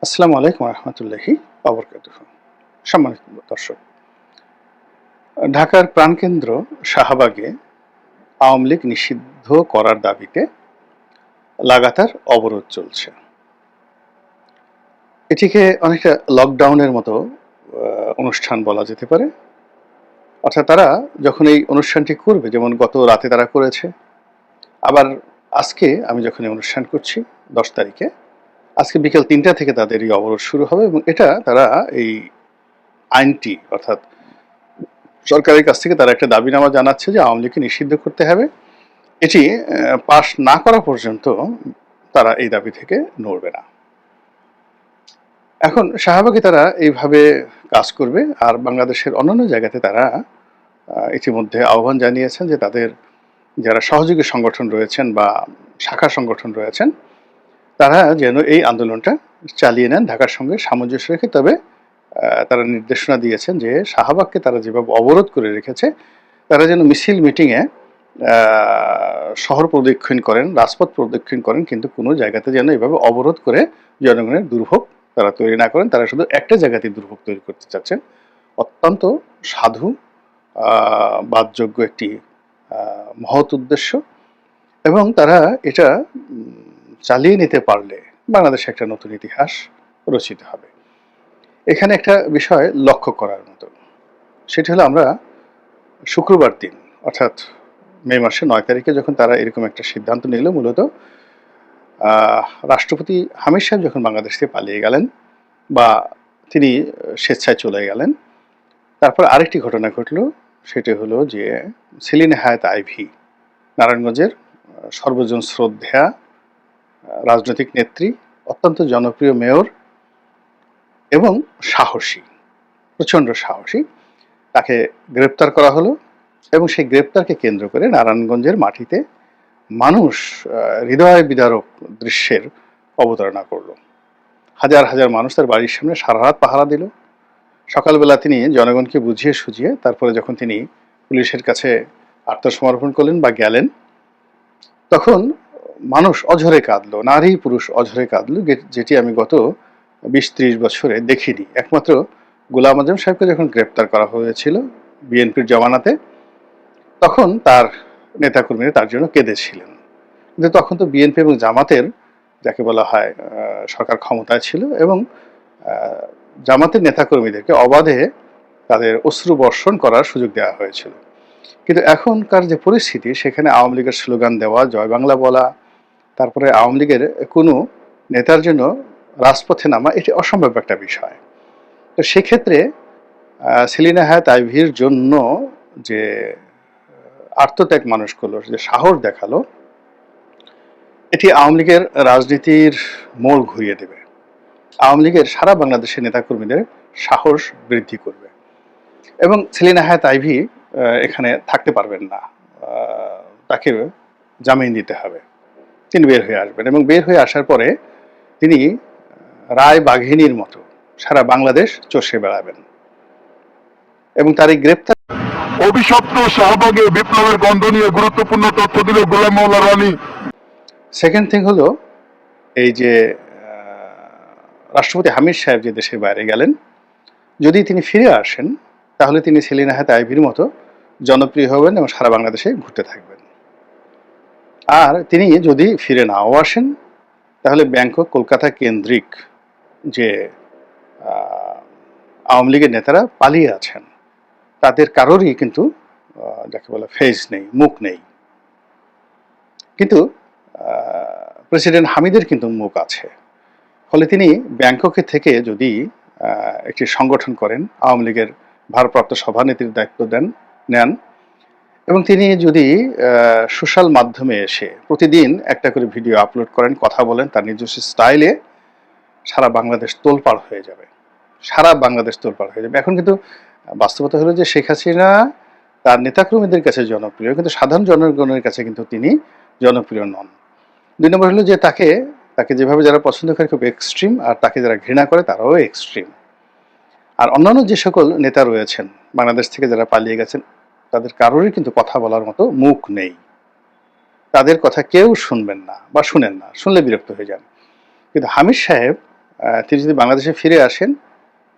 আসসালামু আলাইকুম রহমতুল্লাহি ওয়া বারাকাতুহু। সম্মানিত দর্শক, ঢাকার প্রাণকেন্দ্র শাহবাগে আওয়ামী লীগ নিষিদ্ধ করার দাবিতে লাগাতার অবরোধ চলছে। এটিকে অনেকটা লকডাউনের মতো অনুষ্ঠান বলা যেতে পারে। অর্থাৎ তারা যখন এই অনুষ্ঠানটি করবে, যেমন গত রাতে তারা করেছে, আবার আজকে আমি যখন এই অনুষ্ঠান করছি 10 তারিখে, আজকে বিকেল 3টা থেকে তাদের এই অবরোধ শুরু হবে এবং এটা তারা এই আইনটি অর্থাৎ সরকারের কাছ থেকে তারা একটা দাবিনামা জানাচ্ছে যে আওয়ামী লীগকে নিষিদ্ধ করতে হবে। এটি পাশ না করা পর্যন্ত তারা এই দাবি থেকে নড়বে না। এখন শাহবাগে তারা এইভাবে কাজ করবে, আর বাংলাদেশের অন্যান্য জায়গাতে তারা ইতিমধ্যে আহ্বান জানিয়েছেন যে তাদের যারা সহযোগী সংগঠন রয়েছেন বা শাখা সংগঠন রয়েছেন তারা যেন এই আন্দোলনটা চালিয়ে নেন ঢাকার সঙ্গে সামঞ্জস্য রেখে। তবে তারা নির্দেশনা দিয়েছেন যে শাহবাগকে তারা যেভাবে অবরোধ করে রেখেছে তারা যেন মিছিল মিটিংয়ে শহর প্রদক্ষিণ করেন, রাজপথ প্রদক্ষিণ করেন, কিন্তু কোনো জায়গাতে যেন এভাবে অবরোধ করে জনগণের দুর্ভোগ তারা তৈরি না করেন। তারা শুধু একটা জায়গাতেই দুর্ভোগ তৈরি করতে চাচ্ছেন। অত্যন্ত সাধু বাদযোগ্য একটি মহৎ উদ্দেশ্য, এবং তারা এটা চালিয়ে নিতে পারলে বাংলাদেশে একটা নতুন ইতিহাস রচিত হবে। এখানে একটা বিষয় লক্ষ্য করার মতো, সেটি হলো আমরা শুক্রবার দিন অর্থাৎ মে মাসের 9 তারিখে যখন তারা এরকম একটা সিদ্ধান্ত নিল, মূলত রাষ্ট্রপতি হামিদ সাহেব যখন বাংলাদেশ থেকে পালিয়ে গেলেন বা তিনি স্বেচ্ছায় চলে গেলেন, তারপর আরেকটি ঘটনা ঘটল। সেটি হলো যে সেলিনা হায়াৎ আইভী, নারায়ণগঞ্জের সর্বজন শ্রদ্ধেয়া রাজনৈতিক নেত্রী, অত্যন্ত জনপ্রিয় মেয়র এবং সাহসী, প্রচণ্ড সাহসী, তাকে গ্রেপ্তার করা হলো এবং সেই গ্রেপ্তারকে কেন্দ্র করে নারায়ণগঞ্জের মাটিতে মানুষ হৃদয় বিদারক দৃশ্যের অবতারণা করলো। হাজার হাজার মানুষ তার বাড়ির সামনে সারা রাত পাহারা দিল। সকালবেলা তিনি জনগণকে বুঝিয়ে সুঝিয়ে তারপরে যখন তিনি পুলিশের কাছে আত্মসমর্পণ করলেন বা গেলেন, তখন মানুষ অঝরে কাঁদলো, নারী পুরুষ অঝরে কাঁদলো, যেটি আমি গত 20-30 বছরে দেখিনি। একমাত্র গোলাম আজম সাহেবকে যখন গ্রেপ্তার করা হয়েছিল বিএনপির জমানাতে, তখন তার নেতাকর্মীরা তার জন্য কেঁদেছিলেন। কিন্তু তখন তো বিএনপি এবং জামাতের, যাকে বলা হয় সরকার ক্ষমতায় ছিল, এবং জামাতের নেতাকর্মীদেরকে অবাধে তাদের অশ্রু বর্ষণ করার সুযোগ দেওয়া হয়েছিল। কিন্তু এখনকার যে পরিস্থিতি, সেখানে আওয়ামী লীগের স্লোগান দেওয়া, জয় বাংলা বলা, তারপরে আওয়ামী লীগের কোনো নেতার জন্য রাজপথে নামা, এটি অসম্ভব একটা বিষয়। তো সেক্ষেত্রে সেলিনা হায়াৎ আইভীর জন্য যে আত্মত্যাগ মানুষ করলো, যে সাহস দেখালো, এটি আওয়ামী লীগের রাজনীতির মোড় ঘুরিয়ে দেবে। আওয়ামী লীগের সারা বাংলাদেশের নেতাকর্মীদের সাহস বৃদ্ধি করবে এবং সেলিনা হায়াৎ আইভী এখানে থাকতে পারবেন না, তাকে জামিন দিতে হবে। তিনি বের হয়ে আসবেন এবং বের হয়ে আসার পরে তিনি রায় বাঘিনীর মতো সারা বাংলাদেশ চষে বেড়াবেন এবং তার এই গ্রেপ্তার। অভিশপ্ত শাহবাগে বিপ্লবের গন্ধ নিয়ে গুরুত্বপূর্ণ তথ্য দিল গোলাম মাওলা রানী। সেকেন্ড থিং হলো, এই যে রাষ্ট্রপতি হামিদ সাহেব যে দেশের বাইরে গেলেন, যদি তিনি ফিরে আসেন তাহলে তিনি সেলিনা হায়াৎ আইভীর মতো জনপ্রিয় হবেন এবং সারা বাংলাদেশে ঘুরতে থাকবেন। আর তিনি যদি ফিরে নাও আসেন তাহলে ব্যাংকক কলকাতা কেন্দ্রিক যে আওয়ামী লীগের নেতারা পালিয়ে আছেন তাদের কারোরই কিন্তু যাকে বলে ফেস নেই, মুখ নেই। কিন্তু প্রেসিডেন্ট হামিদের কিন্তু মুখ আছে। ফলে তিনি ব্যাংককে থেকে যদি একটি সংগঠন করেন, আওয়ামী লীগের ভারপ্রাপ্ত সভানেত্রীর দায়িত্ব নেন, এবং তিনি যদি সোশ্যাল মাধ্যমে এসে প্রতিদিন একটা করে ভিডিও আপলোড করেন, কথা বলেন তার নিজস্ব স্টাইলে, সারা বাংলাদেশ তোলপাড় হয়ে যাবে। সারা বাংলাদেশ তোলপাড় হয়ে যাবে। এখন কিন্তু বাস্তবতা হলো যে শেখ হাসিনা তার নেতাকর্মীদের কাছে জনপ্রিয়, কিন্তু সাধারণ জনগণের কাছে কিন্তু তিনি জনপ্রিয় নন। 2 নম্বর হলো যে তাকে যেভাবে যারা পছন্দ করে খুব এক্সট্রিম, আর তাকে যারা ঘৃণা করে তারাও এক্সট্রিম। আর অন্যান্য যে সকল নেতা রয়েছেন বাংলাদেশ থেকে যারা পালিয়ে গেছেন, তাদের কারোরই কিন্তু কথা বলার মতো মুখ নেই। তাদের কথা কেউ শুনবেন না বা শুনেন না, শুনলে বিরক্ত হয়ে যান। কিন্তু হামিদ সাহেব তিনি যদি বাংলাদেশে ফিরে আসেন,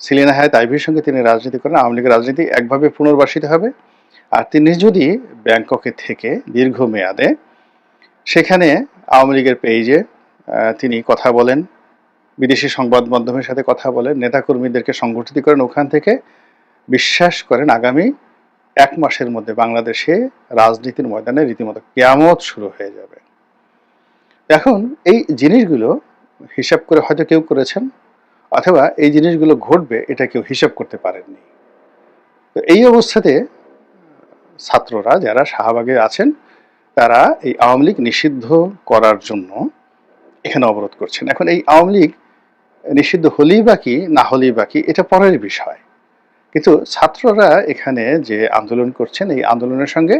সেলিনা হায়াৎ আইভীর সঙ্গে তিনি রাজনীতি করেন, আওয়ামী লীগের রাজনীতি একভাবে পুনর্বাসিত হবে। আর তিনি যদি ব্যাংককে থেকে দীর্ঘমেয়াদে সেখানে আওয়ামী লীগের পেজে তিনি কথা বলেন, বিদেশি সংবাদ মাধ্যমের সাথে কথা বলেন, নেতাকর্মীদেরকে সংগঠিত করেন, ওখান থেকে বিশ্বাস করেন আগামী 1 মাসের মধ্যে বাংলাদেশে রাজনীতির ময়দানে রীতিমতো কিয়ামত শুরু হয়ে যাবে। এখন এই জিনিসগুলো হিসাব করে হয়তো কেউ করেছেন, অথবা এই জিনিসগুলো ঘটবে এটা কেউ হিসাব করতে পারেননি। তো এই অবস্থাতে ছাত্ররা যারা শাহবাগে আছেন তারা এই আওয়ামী লীগ নিষিদ্ধ করার জন্য এখানে অবরোধ করছেন। এখন এই আওয়ামী লীগ নিষিদ্ধ হলেই বাকি না হলেই বাকি এটা পরের বিষয়, কিন্তু ছাত্ররা এখানে যে আন্দোলন করছেন এই আন্দোলনের সঙ্গে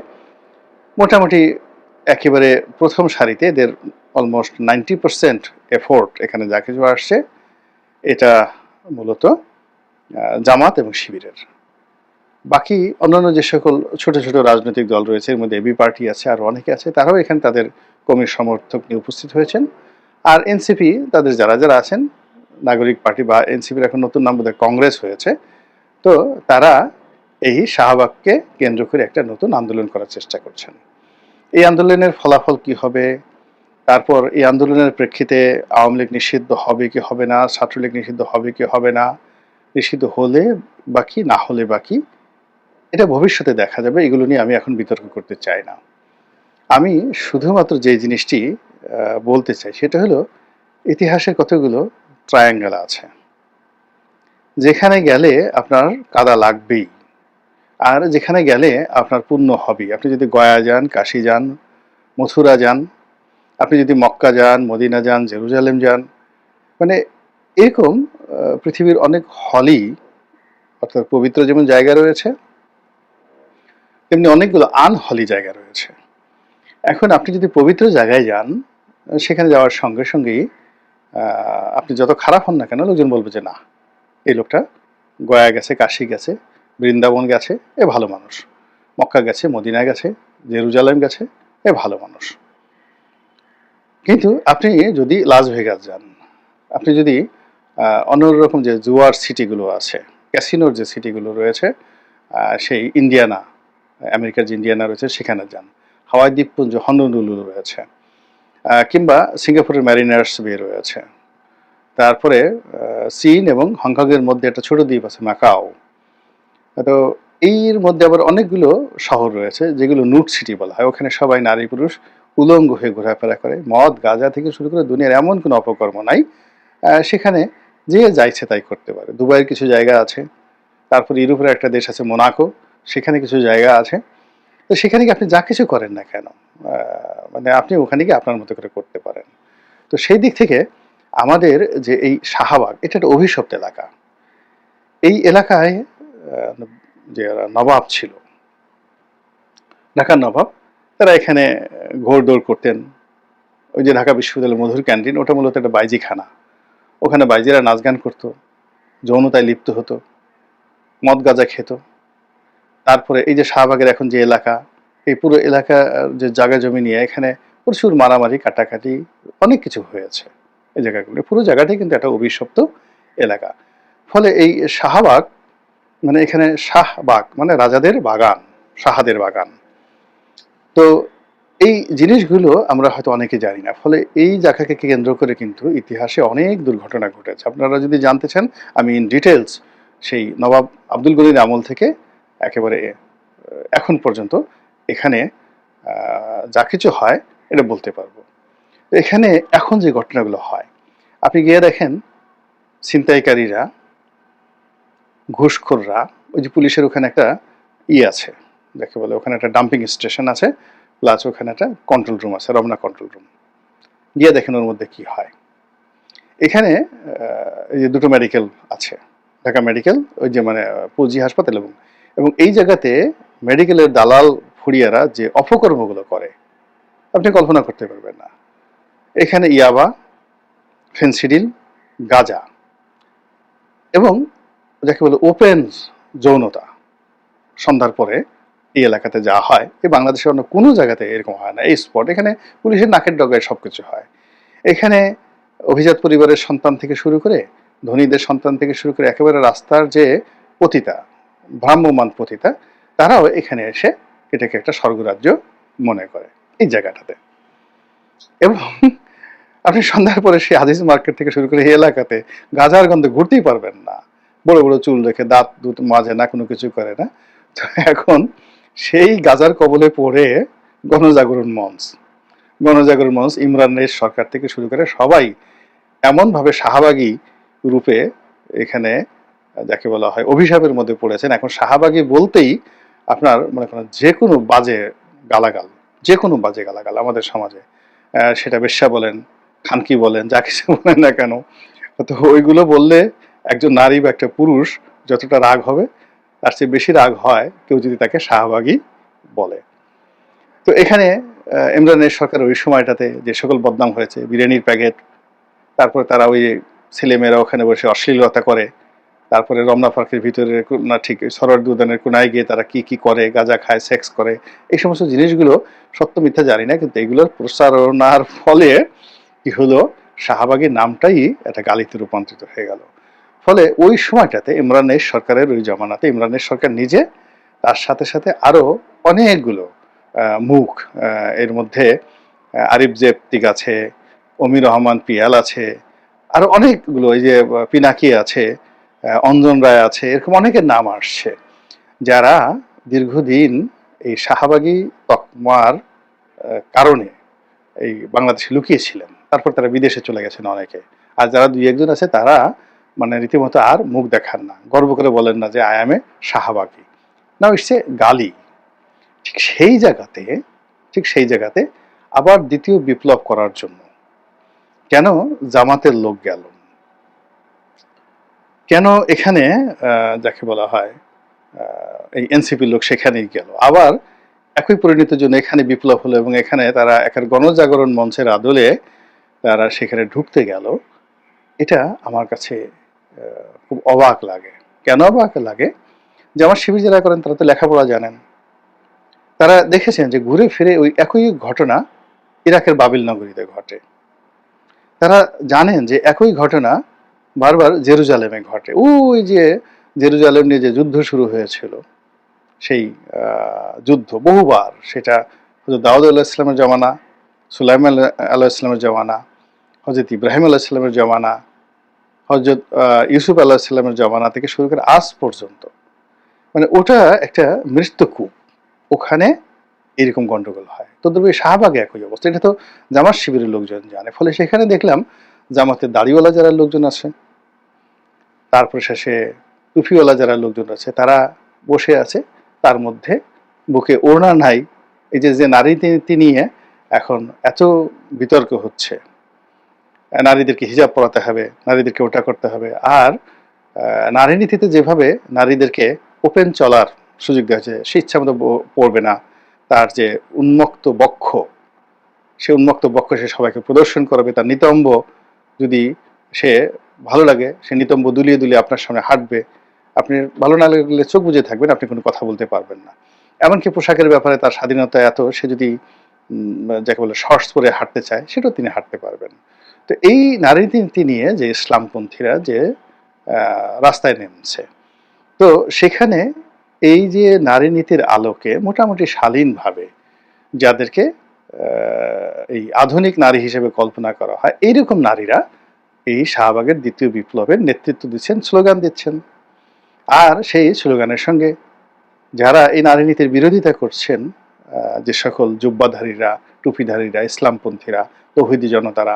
মোটামুটি একেবারে প্রথম সারিতে এদের অলমোস্ট 90% এফোর্ট এখানে যা কিছু আসছে এটা মূলত জামাত এবং শিবিরের। বাকি অন্যান্য যে সকল ছোট ছোট রাজনৈতিক দল রয়েছে, এর মধ্যে এবি পার্টি আছে, আর অনেকে আছে, তারাও এখানে তাদের কর্মী সমর্থক নিয়ে উপস্থিত হয়েছেন। আর এনসিপি তাদের যারা যারা আছেন, নাগরিক পার্টি বা এনসিপির এখন নতুন নাম বোধহয় কংগ্রেস হয়েছে, তো তারা এই শাহবাগকে কেন্দ্র করে একটা নতুন আন্দোলন করার চেষ্টা করছেন। এই আন্দোলনের ফলাফল কি হবে, তারপর এই আন্দোলনের প্রেক্ষিতে আওয়ামী লীগ নিষিদ্ধ হবে কি হবে না, ছাত্রলীগ নিষিদ্ধ হবে কি হবে না, নিষিদ্ধ হলে বাকি না হলে বাকি, এটা ভবিষ্যতে দেখা যাবে। এগুলো নিয়ে আমি এখন বিতর্ক করতে চাই না। আমি শুধুমাত্র যে জিনিসটি বলতে চাই সেটা হলো ইতিহাসে কতগুলো ট্রায়াঙ্গেল আছে, যেখানে গেলে আপনার কাদা লাগবেই, আর যেখানে গেলে আপনার পুণ্য হবে। আপনি যদি গয়া যান, কাশী যান, মথুরা যান, আপনি যদি মক্কা যান, মদিনা যান, জেরুজালেম যান, মানে এরকম পৃথিবীর অনেক হলি অর্থাৎ পবিত্র যেমন জায়গা রয়েছে, তেমনি অনেকগুলো আনহলি জায়গা রয়েছে। এখন আপনি যদি পবিত্র জায়গায় যান, সেখানে যাওয়ার সঙ্গে সঙ্গেই আপনি যত খারাপ হন না কেন, লোকজন বলবে যে না, এই লোকটা গয়া গেছে, কাশী গেছে, বৃন্দাবন গেছে, এ ভালো মানুষ, মক্কা গেছে, মদিনা গেছে, জেরুজালেম গেছে, এ ভালো মানুষ। কিন্তু আপনি যদি লাস ভেগাস যান, আপনি যদি অন্যরকম যে জুয়ার সিটিগুলো আছে, ক্যাসিনোর যে সিটিগুলো রয়েছে, সেই ইন্ডিয়ানা, আমেরিকার যে ইন্ডিয়ানা রয়েছে সেখানে যান, হাওয়াই দ্বীপপুঞ্জ হনুলুলু রয়েছে, কিংবা সিঙ্গাপুরের ম্যারিনার্স বে রয়েছে, তারপরে চীন এবং হংকংয়ের মধ্যে একটা ছোট দ্বীপ আছে মাকাও। তো এর মধ্যে আবার অনেকগুলো শহর রয়েছে যেগুলো নুট সিটি বলা হয়। ওখানে সবাই নারী পুরুষ উলঙ্গ হয়ে ঘোরাফেরা করে, মদ গাঁজা থেকে শুরু করে দুনিয়ার এমন কোনো অপকর্ম নাই, সেখানে যে যাইছে তাই করতে পারে। দুবাইয়ের কিছু জায়গা আছে, তারপর ইউরোপের একটা দেশ আছে মোনাকো, সেখানে কিছু জায়গা আছে। তো সেখানে কি আপনি যা কিছু করেন না কেন, মানে আপনি ওখানে গিয়ে আপনার মতো করে করতে পারেন। তো সেই দিক থেকে আমাদের যে এই শাহবাগ, এটা একটা অভিশপ্ত এলাকা। এই এলাকায় যে নবাব ছিল, ঢাকার নবাব, তারা এখানে ঘোড়দৌড় করতেন। ওই যে ঢাকা বিশ্ববিদ্যালয়ের মধুর ক্যান্টিন, ওটা মূলত একটা বাইজিখানা। ওখানে বাইজিরা নাচ গান করতো, যৌনতায় লিপ্ত হতো, মদ গাঁজা খেত। তারপরে এই যে শাহবাগের এখন যে এলাকা, এই পুরো এলাকা যে জায়গা জমি নিয়ে এখানে প্রচুর মারামারি কাটাকাটি অনেক কিছু হয়েছে। এই জায়গাগুলো, পুরো জায়গাটাই কিন্তু একটা অভিশপ্ত এলাকা। ফলে এই শাহবাগ মানে এখানে শাহবাগ মানে রাজাদের বাগান, শাহাদের বাগান। তো এই জিনিসগুলো আমরা হয়তো অনেকে জানি না। ফলে এই জায়গাকে কেন্দ্র করে কিন্তু ইতিহাসে অনেক দুর্ঘটনা ঘটেছে। আপনারা যদি জানতে চান, আমি ইন ডিটেলস সেই নবাব আব্দুল গনির আমল থেকে একেবারে এখন পর্যন্ত এখানে যা কিছু হয় এটা বলতে পারবো। এখানে এখন যে ঘটনাগুলো হয়, আপনি গিয়ে দেখেন ছিনতাইকারীরা, ঘুষখোররা, ওই যে পুলিশের ওখানে একটা আছে, যাকে বলে ওখানে একটা ডাম্পিং স্টেশন আছে, প্লাস ওখানে একটা কন্ট্রোল রুম আছে, রমনা কন্ট্রোল রুম। গিয়ে দেখেন ওর মধ্যে কি হয়। এখানে এই যে দুটো মেডিকেল আছে, ঢাকা মেডিকেল, ওই যে মানে পুঁজি হাসপাতাল, এবং এই জায়গাতে মেডিকেলের দালাল ফুরিয়ারা যে অপকর্মগুলো করে আপনি কল্পনা করতে পারবেন না। এখানে ইয়াবা, ফেন্সিডিল, গাঁজা এবং যাকে বলে ওপেন যৌনতা সন্ধ্যার পরে এই এলাকাতে যা হয়, এই বাংলাদেশের অন্য কোনো জায়গাতে এরকম হয় না। এই স্পট, এখানে পুলিশের নাকের ডগায় সবকিছু হয়। এখানে অভিজাত পরিবারের সন্তান থেকে শুরু করে, ধনীদের সন্তান থেকে শুরু করে একেবারে রাস্তার যে পতিতা, ভ্রাম্যমান পতিতা, তারাও এখানে এসে এটাকে একটা স্বর্গরাজ্য মনে করে এই জায়গাটাতে। এবং আপনি সন্ধ্যার পরে সেই আজিজ মার্কেট থেকে শুরু করে এই এলাকাতে গাজার গন্ধে ঘুরতেই পারবেন না। বড় বড় চুল রেখে দাঁত দুধ মাজে না, কোনো কিছু করে না। তো এখন সেই গাজার কবলে পড়ে গণজাগরণ মঞ্চ, ইমরানের সরকার থেকে শুরু করে সবাই এমনভাবে শাহবাগী রূপে এখানে যাকে বলা হয় অভিশাপের মধ্যে পড়েছেন। এখন শাহবাগী বলতেই আপনার মনে করেন যে কোনো বাজে গালাগাল, আমাদের সমাজে, সেটা বেশ্যা বলেন, খানকি বলেন, যা কিছু বলেন না কেন, তো ওইগুলো বললে একজন নারী বা একটা পুরুষ যতটা রাগ হবে তার চেয়ে বেশি রাগ হয় কেউ যদি তাকে শাহবাগী বলে। তো এখানে ইমরানের সরকার ওই সময়টাতে যে সকল বদনাম হয়েছে, বিরিয়ানির প্যাকেট, তারপরে তারা ওই ছেলেমেয়েরা ওখানে বসে অশ্লীলতা করে, তারপরে রমনা পার্কের ভিতরে না ঠিক সরোয়ার্দী উদ্যানের কোনায় গিয়ে তারা কি কি করে, গাঁজা খায়, সেক্স করে, এই সমস্ত জিনিসগুলো সত্য মিথ্যা জানি না, কিন্তু এগুলোর প্রচারণার ফলে কি হলো, শাহবাগীর নামটাই একটা গালিতে রূপান্তরিত হয়ে গেল। ফলে ওই সময়টাতে ইমরানের সরকারের ওই জমানাতে ইমরানের সরকার নিজে, তার সাথে সাথে আরো অনেকগুলো মুখ, এর মধ্যে আরিফ জেবতিক আছে, অমির রহমান পিয়াল আছে, আরো অনেকগুলো, এই যে পিনাকি আছে, অঞ্জন রায় আছে, এরকম অনেকের নাম আসছে যারা দীর্ঘদিন এই শাহবাগী তকমার কারণে এই বাংলাদেশে লুকিয়েছিলেন, তারপর তারা বিদেশে চলে গেছেন অনেকে। আর যারা দুই একজন আছে তারা মানে রীতিমতো আর মুখ দেখান না, গর্ব করে বলেন না যে আই এম এ শাহবাগী, না ইটস গালি। ঠিক সেই জায়গাতে আবার দ্বিতীয় বিপ্লব করার জন্য কেন জামাতের লোক গেল, কেন এখানে যাকে বলা হয় এই এনসিপির লোক সেখানেই গেল, আবার একই পরিণতির জন্য এখানে বিপ্লব হলো এবং এখানে তারা একের গণজাগরণ মঞ্চের আদলে তারা সেখানে ঢুকতে গেল, এটা আমার কাছে খুব অবাক লাগে। কেন অবাক লাগে? যে আমার শিবির যারা করেন তারা তো লেখাপড়া জানেন, তারা দেখেছেন যে ঘুরে ফিরে ওই একই ঘটনা ইরাকের বাবিল নগরীতে ঘটে। তারা জানেন যে একই ঘটনা বারবার জেরুজালেমে ঘটে। ওই যে জেরুজালেম নিয়ে যে যুদ্ধ শুরু হয়েছিল, সেই যুদ্ধ বহুবার, সেটা হজরত দাউদ আলাইহিস সালামের জমানা, সুলাইমান আলাইহিস সালামের জমানা, হজরত ইব্রাহিম আলাইহিস সালামের জমানা, হজরত ইউসুফ আলাইহিস সালামের জমানা থেকে শুরু করে আজ পর্যন্ত, মানে ওটা একটা মৃত্যুকূপ, ওখানে এরকম গন্ডগোল হয়। তদ্রুপ শাহবাগে একই অবস্থা, এটা তো জামাত শিবিরের লোকজন জানে। ফলে সেখানে দেখলাম জামাতের দাড়িওয়ালা যারা লোকজন আছে, তারপর শেষে টুপিওয়ালা যারা লোকজন আছে, তারা বসে আছে, তার মধ্যে বুকে ওড়না নাই। এই যে নারী নীতি নিয়ে এখন এত বিতর্ক হচ্ছে, নারীদেরকে হিজাব পরাতে হবে, নারীদেরকে ওটা করতে হবে, আর নারী নীতিতে যেভাবে নারীদেরকে ওপেন চলার সুযোগ দেওয়া হচ্ছে, সে ইচ্ছা মতো পড়বে না, তার যে উন্মুক্ত বক্ষ, সে উন্মুক্ত বক্ষ সে সবাইকে প্রদর্শন করবে, তার নিতম্ব যদি সে ভালো লাগে সে নিতম্ব দুলিয়ে দুলিয়ে আপনার সামনে হাঁটবে, আপনি ভালো না লাগলে চোখ বুজে থাকবেন, আপনি কোনো কথা বলতে পারবেন না। এমনকি পোশাকের ব্যাপারে তার স্বাধীনতা এত, সে যদি যাকে বলে শর্টস পরে হাঁটতে চায় সেটাও তিনি হাঁটতে পারবেন। তো এই নারী নীতি নিয়ে যে ইসলামপন্থীরা যে রাস্তায় নেমেছে, তো সেখানে এই যে নারী নীতির আলোকে মোটামুটি শালীনভাবে যাদেরকে এই আধুনিক নারী হিসেবে কল্পনা করা হয়, এইরকম নারীরা এই শাহবাগের দ্বিতীয় বিপ্লবের নেতৃত্ব দিচ্ছেন, স্লোগান দিচ্ছেন। আর সেই স্লোগানের সঙ্গে যারা এই নারী নীতির বিরোধিতা করছেন, যে সকল জুব্বাধারীরা, টুপিধারীরা, ইসলামপন্থীরা, তৌহিদি জনতারা,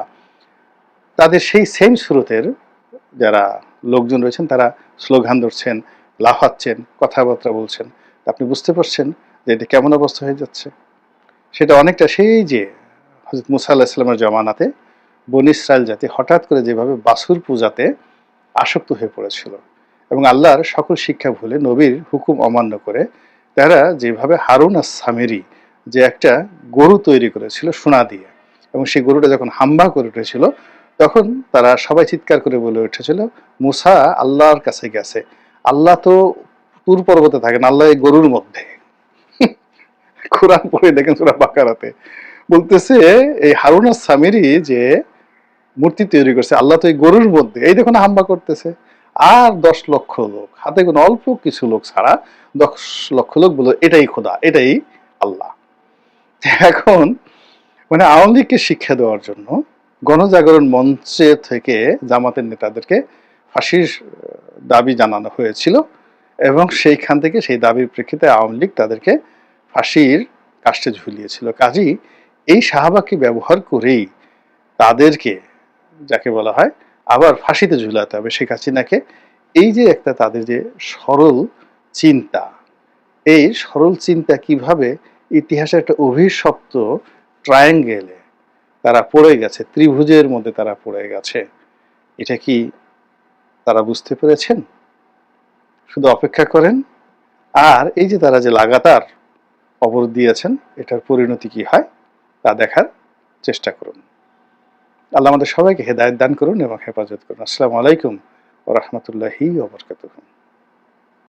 তাদের সেই সেম স্রোতের যারা লোকজন রয়েছেন, তারা স্লোগান ধরছেন, লাফাচ্ছেন, কথাবার্তা বলছেন। আপনি বুঝতে পারছেন যে এটা কেমন অবস্থা হয়ে যাচ্ছে। সেটা অনেকটা সেই যে হযরত মুসা আলাইহিস সালামের জমানাতে বনী ইসরাইল জাতি হঠাৎ করে যেভাবে বাছুর পূজাতে আসক্ত হয়ে পড়েছিল এবং আল্লাহর সকল শিক্ষা ভুলে নবীর হুকুম অমান্য করে তারা যেভাবে হারুন আস-সামিরি যে একটা গরু তৈরি করেছিল সোনা দিয়ে, এবং সেই গরুটা যখন হাম্বা করে উঠেছিল তখন তারা সবাই চিৎকার করে বলে উঠেছিল, মুসা আল্লাহর কাছে গেছে, আল্লাহ তো তুর পর্বতে থাকেন, আল্লাহ এই গরুর মধ্যে। কোরআন পড়ে দেখেন সূরা বাকারাতে বলতেছে এই হারুন আস-সামিরি যে মূর্তি তৈরি করছে, আল্লাহ তো এই গরুর মধ্যে, এই দেখুন হাম্বা করতেছে। আর 10 লক্ষ লোক, হাতে কোনো অল্প কিছু লোক ছাড়া 10 লক্ষ লোক বলে এটাই খোদা, এটাই আল্লাহ। এখন মানে আওয়ামী লীগকে শিক্ষা দেওয়ার জন্য গণজাগরণ মঞ্চে থেকে জামাতের নেতাদেরকে ফাঁসির দাবি জানানো হয়েছিল, এবং সেইখান থেকে সেই দাবির প্রেক্ষিতে আওয়ামী লীগ তাদেরকে ফাঁসির কাস্টে ঝুলিয়েছিল। কাজেই এই শাহবাগকে ব্যবহার করেই তাদেরকে, যাকে বলা হয় আবার ফাঁসিতে ঝুলাতে হবে শেখ হাসিনাকে। এই যে একটা তাদের যে সরল চিন্তা, এই সরল চিন্তা কিভাবে ইতিহাসের একটা অভিশপ্ত ট্রায়াঙ্গেলে তারা পড়ে গেছে, ত্রিভুজের মধ্যে তারা পড়ে গেছে, এটা কি তারা বুঝতে পেরেছেন? শুধু অপেক্ষা করেন, আর এই যে তারা যে লাগাতার অবরোধ দিয়েছেন, এটার পরিণতি কি হয় তা দেখার চেষ্টা করুন। আল্লাহ আমাদের সবাইকে হেদায়েত দান করুন এবং হেফাজত করুন। আসসালামু আলাইকুম ওয়া রাহমাতুল্লাহি ওয়া বারাকাতুহু।